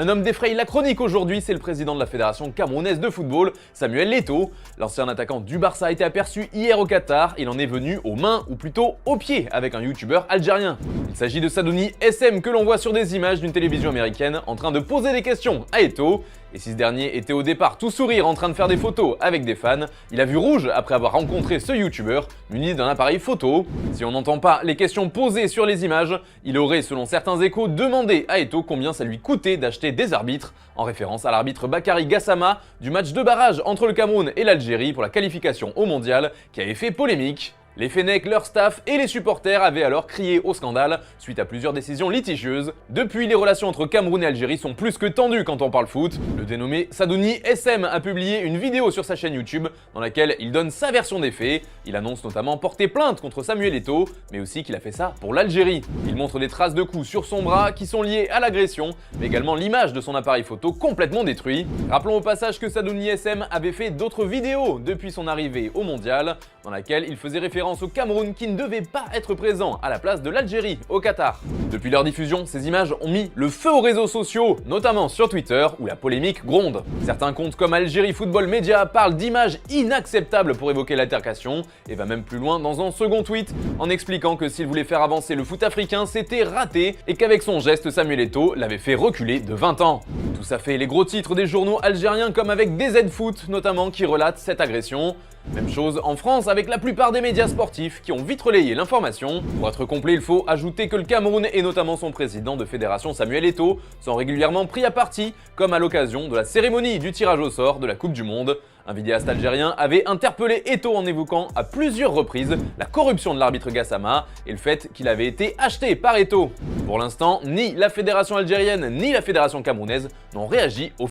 Un homme défraye la chronique aujourd'hui, c'est le président de la Fédération camerounaise de football, Samuel Eto'o. L'ancien attaquant du Barça a été aperçu hier au Qatar. Il en est venu aux mains, ou plutôt aux pieds, avec un youtubeur algérien. Il s'agit de Sadouni SM que l'on voit sur des images d'une télévision américaine en train de poser des questions à Eto'o. Et si ce dernier était au départ tout sourire en train de faire des photos avec des fans, il a vu rouge après avoir rencontré ce youtubeur muni d'un appareil photo. Si on n'entend pas les questions posées sur les images, il aurait, selon certains échos, demandé à Eto'o combien ça lui coûtait d'acheter des arbitres, en référence à l'arbitre Bakary Gassama du match de barrage entre le Cameroun et l'Algérie pour la qualification au mondial qui avait fait polémique. Les Fennecs, leur staff et les supporters avaient alors crié au scandale suite à plusieurs décisions litigieuses. Depuis, les relations entre Cameroun et Algérie sont plus que tendues quand on parle foot. Le dénommé Sadouni SM a publié une vidéo sur sa chaîne YouTube dans laquelle il donne sa version des faits. Il annonce notamment porter plainte contre Samuel Eto'o, mais aussi qu'il a fait ça pour l'Algérie. Il montre des traces de coups sur son bras qui sont liées à l'agression, mais également l'image de son appareil photo complètement détruit. Rappelons au passage que Sadouni SM avait fait d'autres vidéos depuis son arrivée au mondial, dans laquelle il faisait référence au Cameroun qui ne devait pas être présent à la place de l'Algérie au Qatar. Depuis leur diffusion, ces images ont mis le feu aux réseaux sociaux, notamment sur Twitter où la polémique gronde. Certains comptes comme Algérie Football Media parlent d'images inacceptables pour évoquer l'altercation et va même plus loin dans un second tweet en expliquant que s'il voulait faire avancer le foot africain, c'était raté et qu'avec son geste, Samuel Eto'o l'avait fait reculer de 20 ans. Tout ça fait les gros titres des journaux algériens comme avec DZ Foot notamment qui relatent cette agression. Même chose en France avec la plupart des médias sportifs qui ont vite relayé l'information. Pour être complet, il faut ajouter que le Cameroun et notamment son président de fédération Samuel Eto'o sont régulièrement pris à partie, comme à l'occasion de la cérémonie du tirage au sort de la Coupe du Monde. Un vidéaste algérien avait interpellé Eto'o en évoquant à plusieurs reprises la corruption de l'arbitre Gassama et le fait qu'il avait été acheté par Eto'o. Pour l'instant, ni la fédération algérienne ni la fédération camerounaise n'ont réagi officiellement.